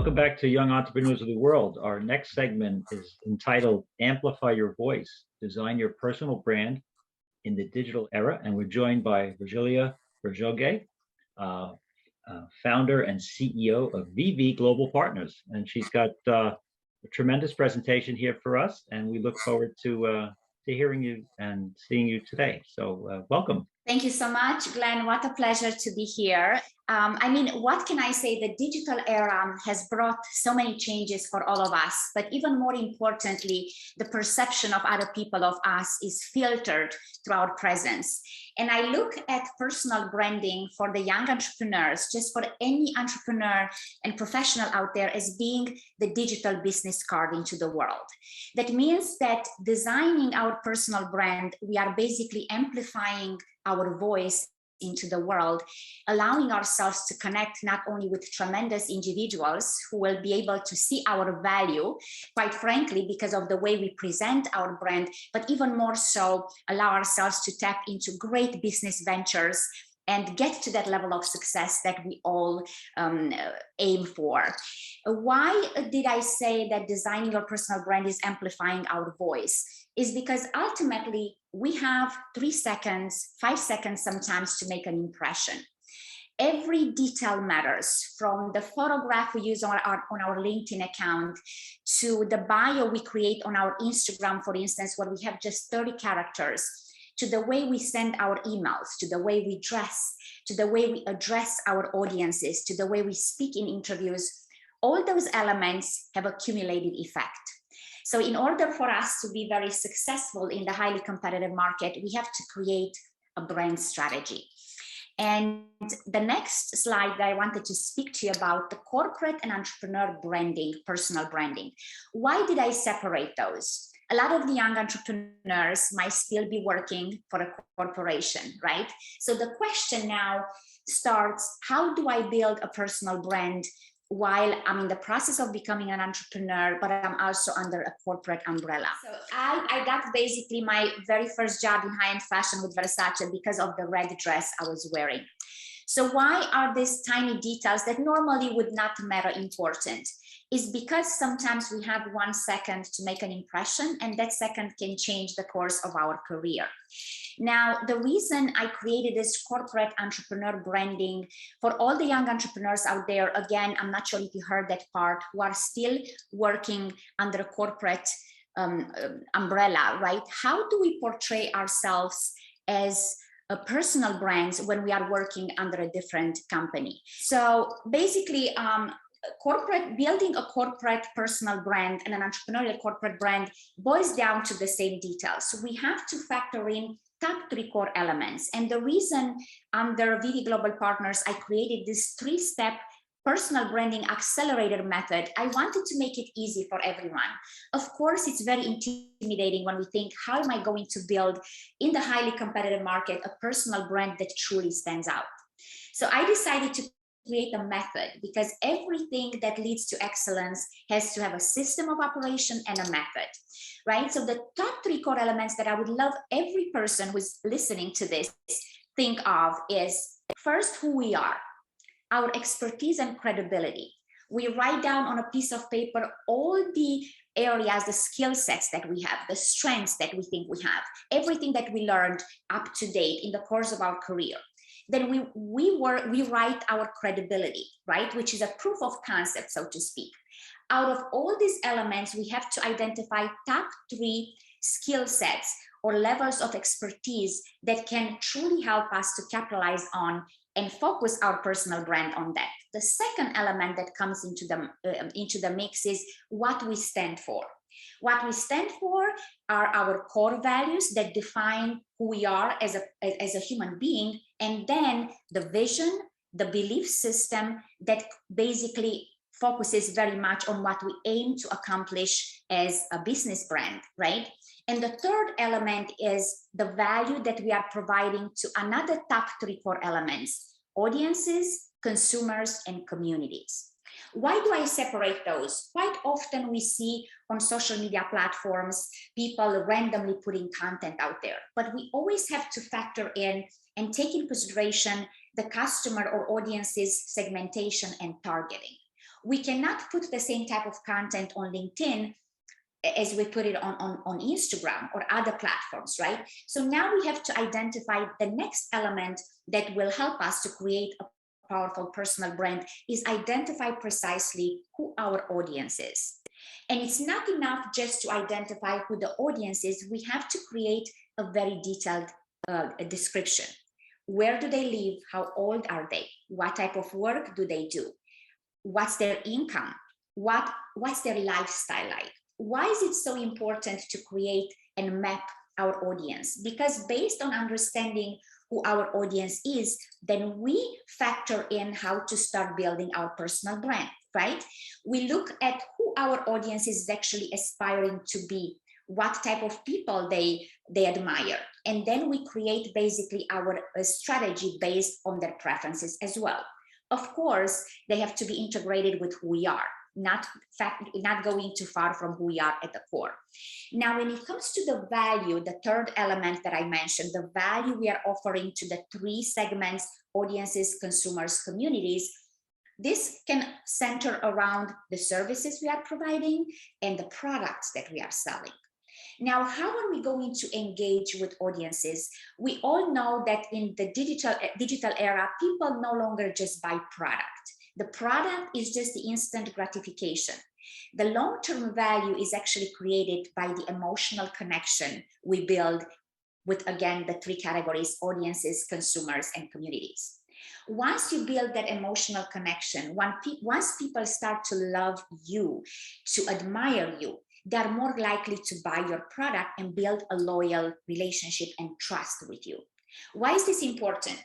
Welcome back to Young Entrepreneurs of the World. Our next segment is entitled Amplify Your Voice, Design Your Personal Brand in the Digital Era. And we're joined by Virgilia Virjoghe, founder and CEO of VV Global Partners. And she's got a tremendous presentation here for us. And we look forward to hearing you and seeing you today. So welcome. Thank you so much, Glenn. What a pleasure to be here. What can I say? The digital era has brought so many changes for all of us, but even more importantly, the perception of other people of us is filtered through our presence. And I look at personal branding for the young entrepreneurs, just for any entrepreneur and professional out there, as being the digital business card into the world. That means that designing our personal brand, we are basically amplifying our voice into the world, allowing ourselves to connect not only with tremendous individuals who will be able to see our value, quite frankly, because of the way we present our brand, but even more so, allow ourselves to tap into great business ventures and get to that level of success that we all aim for. Why did I say that designing your personal brand is amplifying our voice? Is because ultimately we have 3 seconds, 5 seconds sometimes to make an impression. Every detail matters, from the photograph we use on our LinkedIn account to the bio we create on our Instagram, for instance, where we have just 30 characters, to the way we send our emails, to the way we dress, to the way we address our audiences, to the way we speak in interviews. All those elements have a cumulative effect. So in order for us to be very successful in the highly competitive market, we have to create a brand strategy. And the next slide that I wanted to speak to you about, the corporate and entrepreneur branding, personal branding. Why did I separate those? A lot of the young entrepreneurs might still be working for a corporation, right? So the question now starts, how do I build a personal brand while I'm in the process of becoming an entrepreneur, but I'm also under a corporate umbrella? So I got basically my very first job in high-end fashion with Versace because of the red dress I was wearing. So why are these tiny details that normally would not matter important? Is because sometimes we have 1 second to make an impression, and that second can change the course of our career. Now, the reason I created this corporate entrepreneur branding for all the young entrepreneurs out there, again, I'm not sure if you heard that part, who are still working under a corporate umbrella, right? How do we portray ourselves as a personal brand when we are working under a different company? So basically, building a corporate personal brand and an entrepreneurial corporate brand boils down to the same details. So we have to factor in top 3 core elements. And the reason under VV Global Partners, I created this 3-step personal branding accelerator method, I wanted to make it easy for everyone. Of course, it's very intimidating when we think, how am I going to build in the highly competitive market a personal brand that truly stands out? So I decided to create a method, because everything that leads to excellence has to have a system of operation and a method, right? So the top 3 core elements that I would love every person who's listening to this think of is, first, who we are, our expertise and credibility. We write down on a piece of paper all the areas, the skill sets that we have, the strengths that we think we have, everything that we learned up to date in the course of our career. Then we write our credibility, right? Which is a proof of concept, so to speak. Out of all these elements, we have to identify top 3 skill sets or levels of expertise that can truly help us to capitalize on and focus our personal brand on that. The second element that comes into the mix is what we stand for. What we stand for are our core values that define who we are as a human being, and then the vision, the belief system that basically focuses very much on what we aim to accomplish as a business brand, right? And the third element is the value that we are providing to another top 3 core elements: audiences, consumers, and communities. Why do I separate those? Quite often we see on social media platforms people randomly putting content out there, but we always have to factor in and take in consideration the customer or audience's segmentation and targeting. We cannot put the same type of content on LinkedIn as we put it on Instagram or other platforms, right? So now we have to identify the next element that will help us to create a powerful personal brand is identify precisely who our audience is. And it's not enough just to identify who the audience is. We have to create a very detailed description. Where do they live? How old are they? What type of work do they do? What's their income? What's their lifestyle like? Why is it so important to create and map our audience? Because based on understanding who our audience is, then we factor in how to start building our personal brand, right? We look at who our audience is actually aspiring to be, what type of people they admire. And then we create basically our strategy based on their preferences as well. Of course, they have to be integrated with who we are, not going too far from who we are at the core. Now, when it comes to the value, the third element that I mentioned, the value we are offering to the three segments, audiences, consumers, communities, this can center around the services we are providing and the products that we are selling. Now, how are we going to engage with audiences? We all know that in the digital era, people no longer just buy product. The product is just the instant gratification. The long-term value is actually created by the emotional connection we build with, again, the three categories: audiences, consumers, and communities. Once you build that emotional connection, once people start to love you, to admire you, they're more likely to buy your product and build a loyal relationship and trust with you. Why is this important?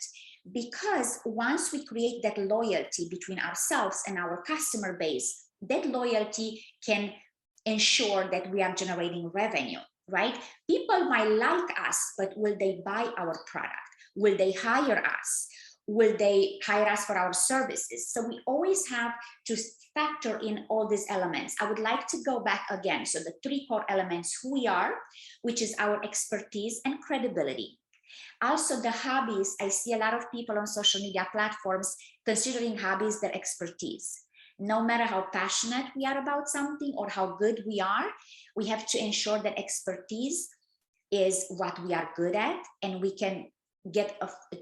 Because once we create that loyalty between ourselves and our customer base, that loyalty can ensure that we are generating revenue, right? People might like us, but will they buy our product? Will they hire us? Will they hire us for our services? So we always have to factor in all these elements. I would like to go back again. So the three core elements: who we are, which is our expertise and credibility. Also the hobbies. I see a lot of people on social media platforms considering hobbies their expertise. No matter how passionate we are about something or how good we are, we have to ensure that expertise is what we are good at and we can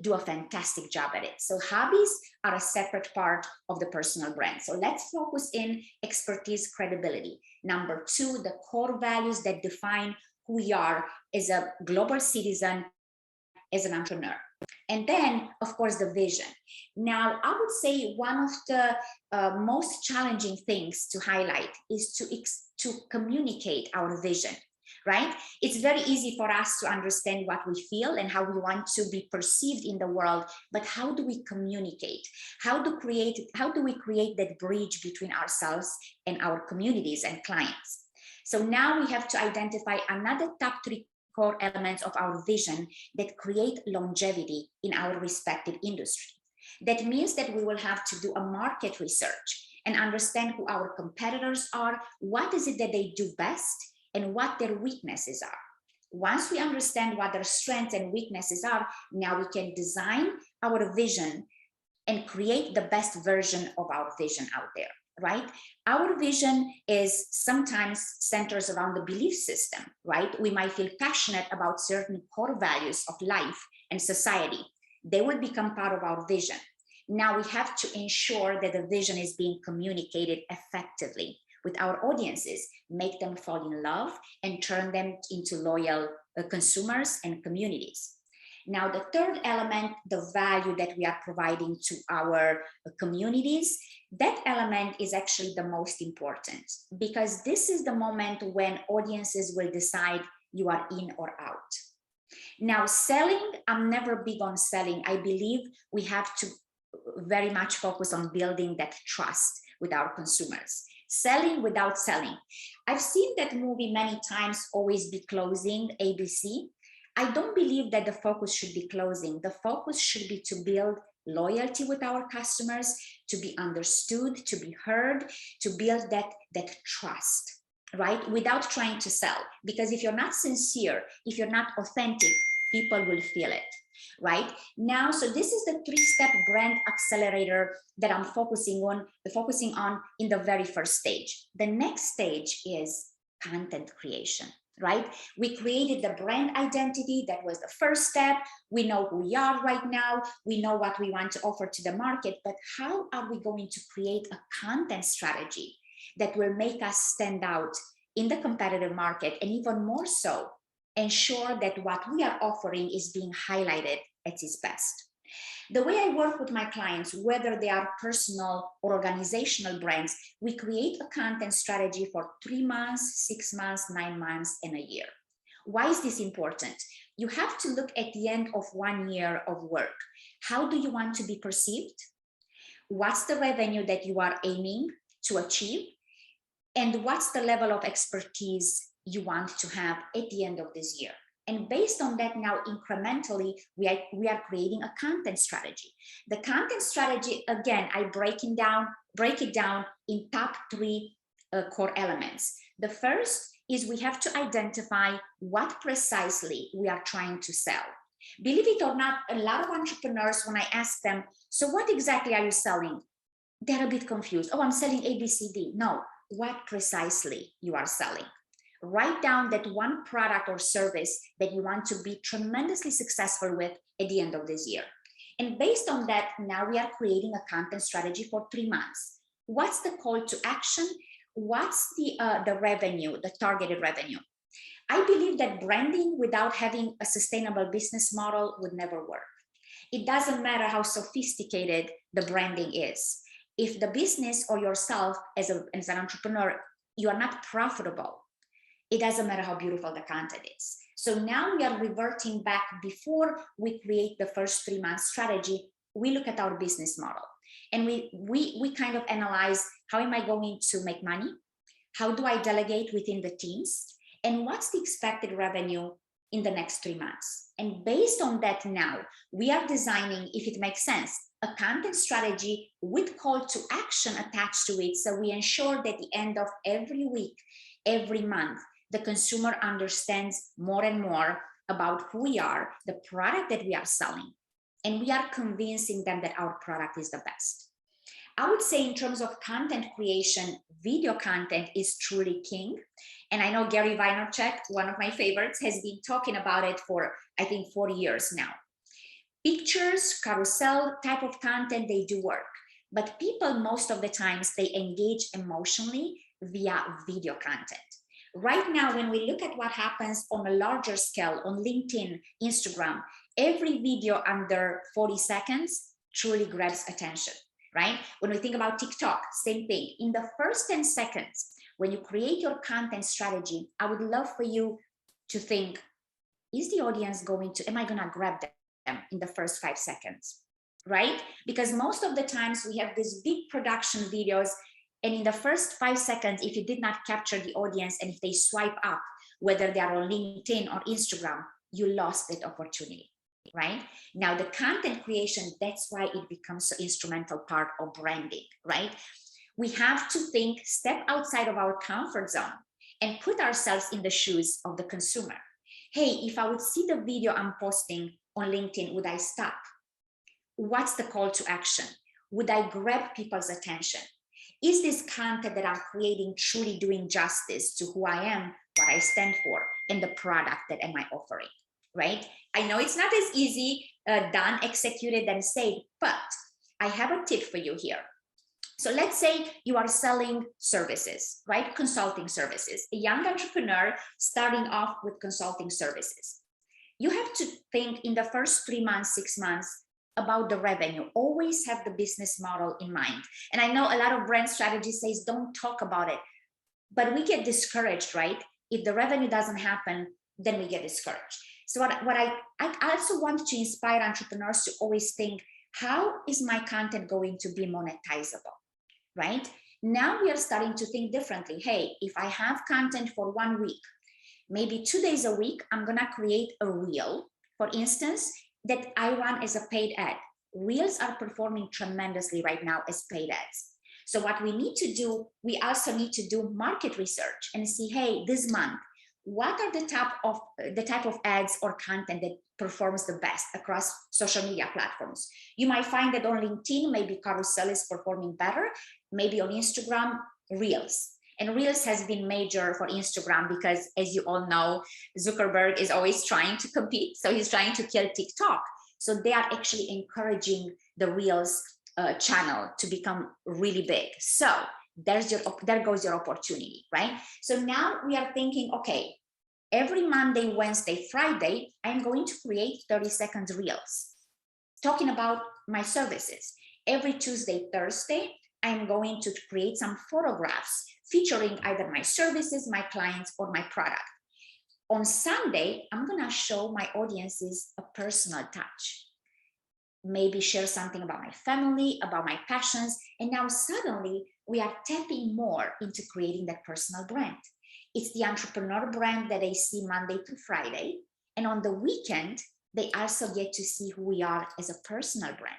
do a fantastic job at it. So hobbies are a separate part of the personal brand. So let's focus in expertise, credibility. Number two, the core values that define who we are as a global citizen, as an entrepreneur. And then, of course, the vision. Now, I would say one of the most challenging things to highlight is to communicate our vision. Right? It's very easy for us to understand what we feel and how we want to be perceived in the world, but how do we communicate? How do we create that bridge between ourselves and our communities and clients? So now we have to identify another top three core elements of our vision that create longevity in our respective industry. That means that we will have to do a market research and understand who our competitors are, what is it that they do best, and what their weaknesses are. Once we understand what their strengths and weaknesses are, now we can design our vision and create the best version of our vision out there, right? Our vision is sometimes centers around the belief system, right? We might feel passionate about certain core values of life and society. They will become part of our vision. Now we have to ensure that the vision is being communicated effectively with our audiences, make them fall in love and turn them into loyal consumers and communities. Now, the third element, the value that we are providing to our communities, that element is actually the most important because this is the moment when audiences will decide you are in or out. Now, selling, I'm never big on selling. I believe we have to very much focus on building that trust with our consumers. Selling without selling. I've seen that movie many times, Always Be Closing, ABC. I don't believe that the focus should be closing. The focus should be to build loyalty with our customers, to be understood, to be heard, to build that trust, right? Without trying to sell. Because if you're not sincere, if you're not authentic, people will feel it. right? Now, so this is the 3-step brand accelerator that I'm focusing on in the very first stage. The next stage is content creation, right? We created the brand identity. That was the first step. We know who we are right now. We know what we want to offer to the market, but how are we going to create a content strategy that will make us stand out in the competitive market, and even more so, ensure that what we are offering is being highlighted at its best? The way I work with my clients, whether they are personal or organizational brands, we create a content strategy for 3 months, 6 months, 9 months, and a year. Why is this important? You have to look at the end of 1 year of work. How do you want to be perceived? What's the revenue that you are aiming to achieve? And what's the level of expertise you want to have at the end of this year? And based on that, now incrementally, we are creating a content strategy. The content strategy, again, I break it down in top 3 core elements. The first is we have to identify what precisely we are trying to sell. Believe it or not, a lot of entrepreneurs, when I ask them, so what exactly are you selling? They're a bit confused. Oh, I'm selling ABCD. No, what precisely you are selling. Write down that one product or service that you want to be tremendously successful with at the end of this year. And based on that, now we are creating a content strategy for 3 months. What's the call to action? What's the revenue, the targeted revenue? I believe that branding without having a sustainable business model would never work. It doesn't matter how sophisticated the branding is. If the business or yourself as an entrepreneur, you are not profitable, it doesn't matter how beautiful the content is. So now we are reverting back. Before we create the first 3 month strategy, we look at our business model and we kind of analyze, how am I going to make money? How do I delegate within the teams? And what's the expected revenue in the next 3 months? And based on that, now we are designing, if it makes sense, a content strategy with call to action attached to it. So we ensure that at the end of every week, every month, the consumer understands more and more about who we are, the product that we are selling, and we are convincing them that our product is the best. I would say in terms of content creation, video content is truly king. And I know Gary Vaynerchuk, one of my favorites, has been talking about it for, I think, 40 years now. Pictures, carousel type of content, they do work. But people, most of the times, they engage emotionally via video content. Right now, when we look at what happens on a larger scale on LinkedIn, Instagram, every video under 40 seconds truly grabs attention, right? When we think about TikTok, same thing. In the first 10 seconds, when you create your content strategy, I would love for you to think, is the audience am I gonna grab them in the first 5 seconds, right? Because most of the times we have these big production videos, and in the first 5 seconds, if you did not capture the audience and if they swipe up, whether they are on LinkedIn or Instagram, you lost that opportunity, right? Now, the content creation, that's why it becomes an instrumental part of branding, right? We have to think, step outside of our comfort zone and put ourselves in the shoes of the consumer. Hey, if I would see the video I'm posting on LinkedIn, would I stop? What's the call to action? Would I grab people's attention? Is this content that I'm creating truly doing justice to who I am, what I stand for, and the product that am I offering, right? I know it's not as easy done, executed, and said, but I have a tip for you here. So let's say you are selling services, right? Consulting services, a young entrepreneur starting off with consulting services. You have to think in the first 3 months, 6 months, about the revenue. Always have the business model in mind. And I know a lot of brand strategy says don't talk about it, but we get discouraged, right? If the revenue doesn't happen, then we get discouraged. So I also want to inspire entrepreneurs to always think, how is my content going to be monetizable, right? Now we are starting to think differently. Hey, if I have content for 1 week, maybe 2 days a week, I'm gonna create a reel, for instance, that I run as a paid ad. Reels are performing tremendously right now as paid ads. So what we need to do, we also need to do market research and see, hey, this month, what are the type of ads or content that performs the best across social media platforms? You might find that on LinkedIn, maybe carousel is performing better, maybe on Instagram, Reels. And Reels has been major for Instagram because, as you all know, Zuckerberg is always trying to compete. So he's trying to kill TikTok. So they are actually encouraging the Reels channel to become really big. So there goes your opportunity, right? So now we are thinking, okay, every Monday, Wednesday, Friday, I'm going to create 30-second Reels talking about my services. Every Tuesday, Thursday, I'm going to create some photographs featuring either my services, my clients, or my product. On Sunday, I'm going to show my audiences a personal touch. Maybe share something about my family, about my passions. And now suddenly we are tapping more into creating that personal brand. It's the entrepreneur brand that they see Monday to Friday. And on the weekend, they also get to see who we are as a personal brand.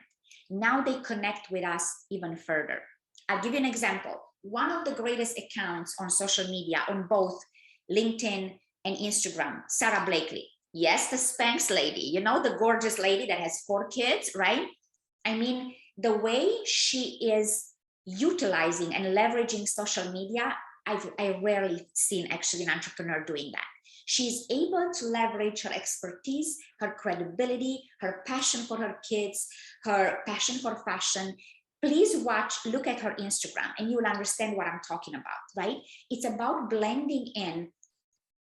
Now they connect with us even further. I'll give you an example. One of the greatest accounts on social media, on both LinkedIn and Instagram, Sarah Blakely. Yes, the Spanx lady, you know, the gorgeous lady that has 4 kids, right? I mean, the way she is utilizing and leveraging social media, I rarely seen actually an entrepreneur doing that. She's able to leverage her expertise, her credibility, her passion for her kids, her passion for fashion. Please look at her Instagram, and you will understand what I'm talking about, right? It's about blending in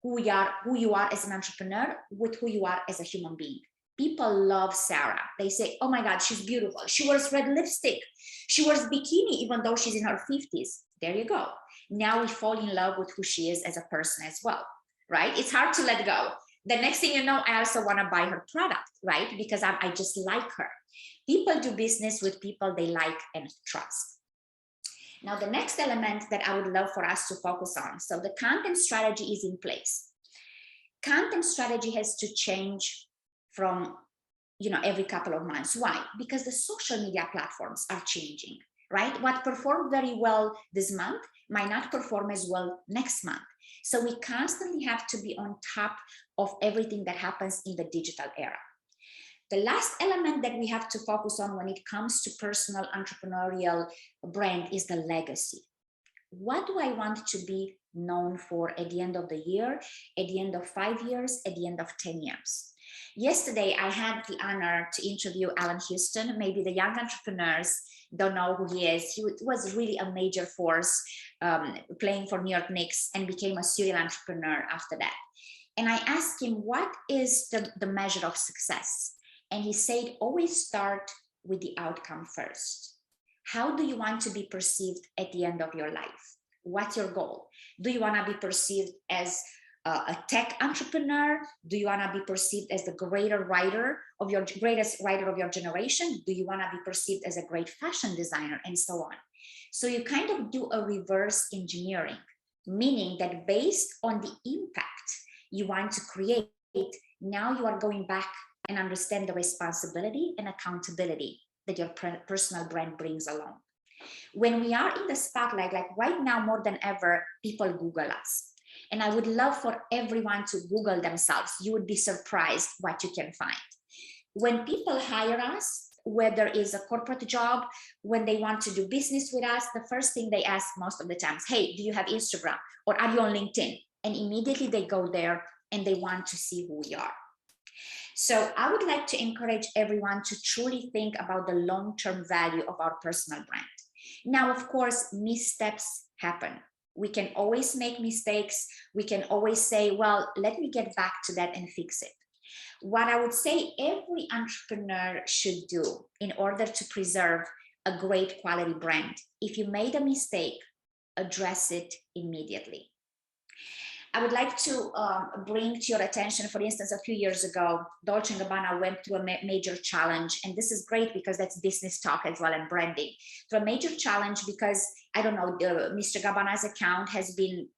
who you are as an entrepreneur with who you are as a human being. People love Sarah. They say, oh my God, she's beautiful. She wears red lipstick. She wears bikini, even though she's in her 50s. There you go. Now we fall in love with who she is as a person as well, right? It's hard to let go. The next thing you know, I also want to buy her product, right? Because I just like her. People do business with people they like and trust. Now, the next element that I would love for us to focus on. So the content strategy is in place. Content strategy has to change from, every couple of months. Why? Because the social media platforms are changing, right? What performed very well this month might not perform as well next month. So we constantly have to be on top of everything that happens in the digital era. The last element that we have to focus on when it comes to personal entrepreneurial brand is the legacy. What do I want to be known for at the end of the year, at the end of 5 years, at the end of 10 years? Yesterday, I had the honor to interview Alan Houston. Maybe the young entrepreneurs don't know who he is. He was really a major force playing for New York Knicks and became a serial entrepreneur after that. And I asked him, what is the measure of success? And he said, always start with the outcome first. How do you want to be perceived at the end of your life? What's your goal? Do you want to be perceived as a tech entrepreneur? Do you want to be perceived as the greatest writer of your generation? Do you want to be perceived as a great fashion designer, and so on? So you kind of do a reverse engineering, meaning that based on the impact you want to create, now you are going back and understand the responsibility and accountability that your personal brand brings along. When we are in the spotlight, like right now more than ever, people Google us. And I would love for everyone to Google themselves. You would be surprised what you can find. When people hire us, whether it's a corporate job, when they want to do business with us, the first thing they ask most of the times, hey, do you have Instagram or are you on LinkedIn? And immediately they go there and they want to see who we are. So I would like to encourage everyone to truly think about the long-term value of our personal brand. Now, of course, missteps happen. We can always make mistakes. We can always say, well, let me get back to that and fix it. What I would say every entrepreneur should do in order to preserve a great quality brand, if you made a mistake, address it immediately. I would like to bring to your attention, for instance, a few years ago, Dolce & Gabbana went through a major challenge. And this is great because that's business talk as well and branding. Through a major challenge because, I don't know, Mr. Gabbana's account has been,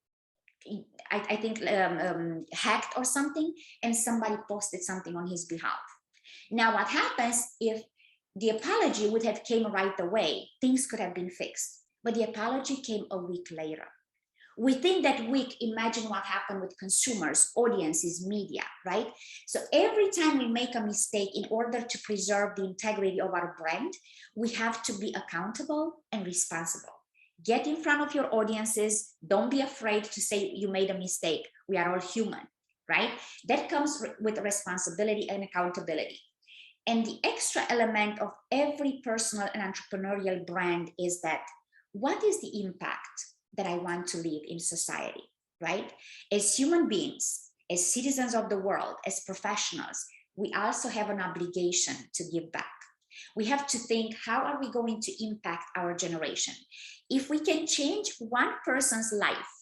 I think, hacked or something, and somebody posted something on his behalf. Now, what happens if the apology would have came right away? Things could have been fixed, but the apology came a week later. Within that week, imagine what happened with consumers, audiences, media, right? So every time we make a mistake, in order to preserve the integrity of our brand, we have to be accountable and responsible. Get in front of your audiences. Don't be afraid to say you made a mistake. We are all human, right? That comes with responsibility and accountability. And the extra element of every personal and entrepreneurial brand is that, what is the impact that I want to leave in society, right? As human beings, as citizens of the world, as professionals, we also have an obligation to give back. We have to think, how are we going to impact our generation? If we can change one person's life,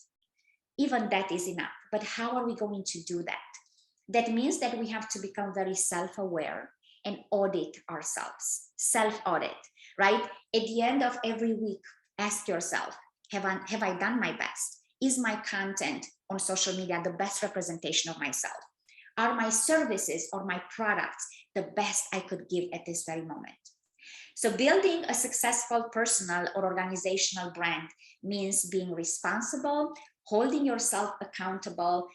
even that is enough. But how are we going to do that? That means that we have to become very self-aware and audit ourselves, self-audit, right? At the end of every week, ask yourself, have I done my best? Is my content on social media the best representation of myself? Are my services or my products the best I could give at this very moment? So building a successful personal or organizational brand means being responsible, holding yourself accountable,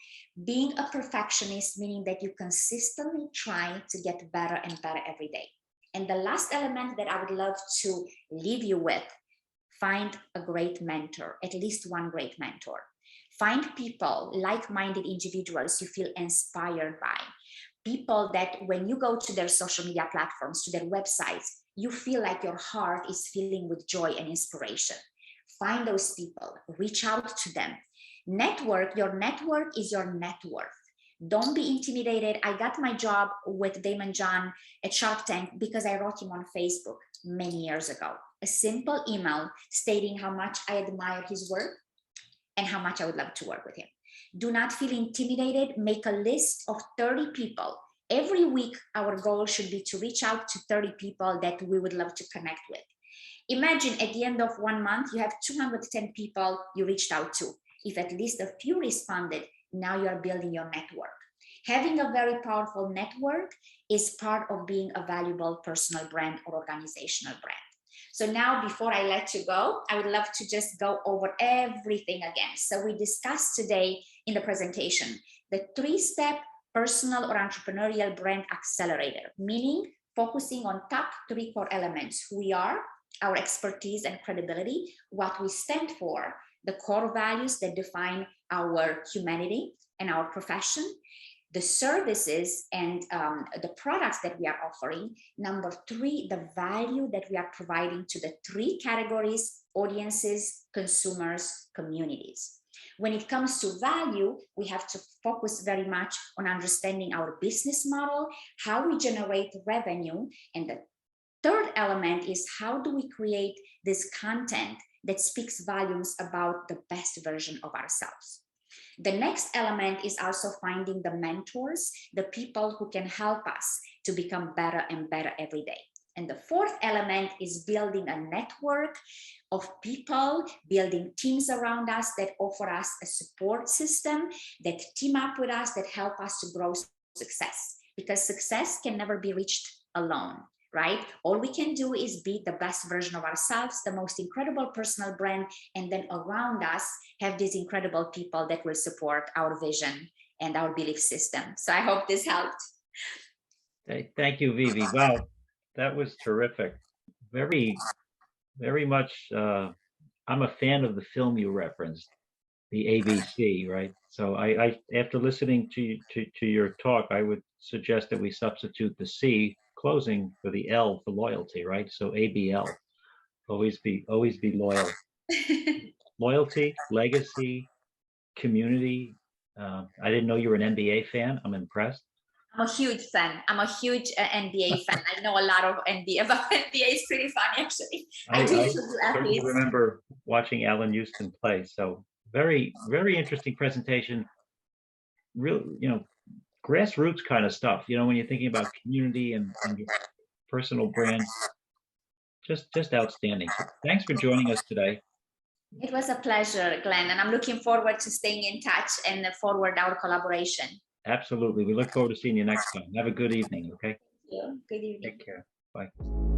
being a perfectionist, meaning that you consistently try to get better and better every day. And the last element that I would love to leave you with, find a great mentor, at least one great mentor. Find people, like-minded individuals you feel inspired by. People that when you go to their social media platforms, to their websites, you feel like your heart is filling with joy and inspiration. Find those people, reach out to them. Network, your network is your net worth. Don't be intimidated. I got my job with Damon John at Shark Tank because I wrote him on Facebook many years ago. A simple email stating how much I admire his work and how much I would love to work with him. Do not feel intimidated. Make a list of 30 people. Every week, our goal should be to reach out to 30 people that we would love to connect with. Imagine at the end of 1 month, you have 210 people you reached out to. If at least a few responded, now you are building your network. Having a very powerful network is part of being a valuable personal brand or organizational brand. So now, before I let you go, I would love to just go over everything again. So we discussed today in the presentation the 3-step personal or entrepreneurial brand accelerator, meaning focusing on top 3 core elements: who we are, our expertise and credibility, what we stand for, the core values that define our humanity and our profession, the services and the products that we are offering. Number 3, the value that we are providing to the 3 categories: audiences, consumers, communities. When it comes to value, we have to focus very much on understanding our business model, how we generate revenue. And the 3rd element is, how do we create this content that speaks volumes about the best version of ourselves? The next element is also finding the mentors, the people who can help us to become better and better every day. And the 4th element is building a network of people, building teams around us that offer us a support system, that team up with us, that help us to grow success. Because success can never be reached alone, right? All we can do is be the best version of ourselves, the most incredible personal brand, and then around us have these incredible people that will support our vision and our belief system. So I hope this helped. Hey, thank you, Vivi. Wow, that was terrific. Very, very much. I'm a fan of the film you referenced, the ABC, right? So I after listening to your talk, I would suggest that we substitute the C closing for the L for loyalty, right? So ABL, always be loyal. Loyalty, legacy, community. I didn't know you were an NBA fan. I'm impressed. I'm a huge fan. I'm a huge NBA fan. I know a lot of NBA, but NBA is pretty fun, actually. I do certainly remember watching Allen Houston play. So very, very interesting presentation. Real, grassroots kind of stuff. When you're thinking about community and your personal brand, just outstanding. So thanks for joining us today. It was a pleasure, Glenn, and I'm looking forward to staying in touch and forward our collaboration. Absolutely. We look forward to seeing you next time. Have a good evening, okay? Thank you. Good evening. Take care. Bye.